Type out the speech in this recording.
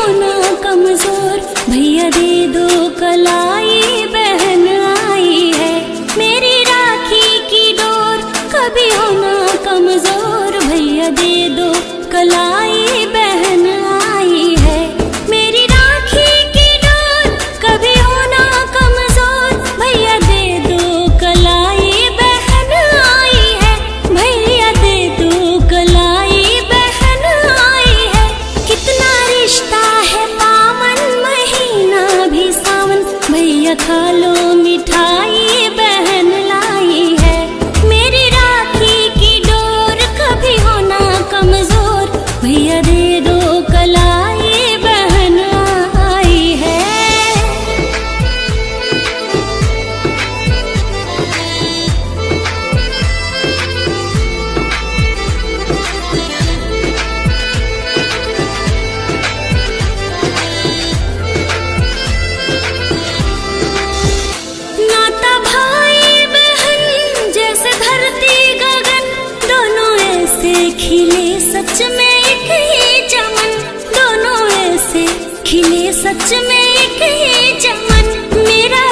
होना कमजोर, भैया दे दो कलाई, बहन आई है मेरी राखी की डोर। कभी होना कमजोर, भैया दे दो कलाई, बहन आई है मेरी राखी की डोर। कभी होना कमजोर, भैया दे दो कलाई, बहन आई है भैया दे दो कलाई, बहन आई है। कितना रिश्ता है पावन, महीना भी सावन, भैया खा लो मिठाई, बहन लाई है मेरी राखी की डोर। कभी होना कमजोर, भैया दे दो कलाई, बहन आई है। नाता भाई बहन जैसे धरती गगन, दोनों ऐसे खिले सच में एक ही चमन, दोनों ऐसे खिले सच में एक ही चमन। मेरा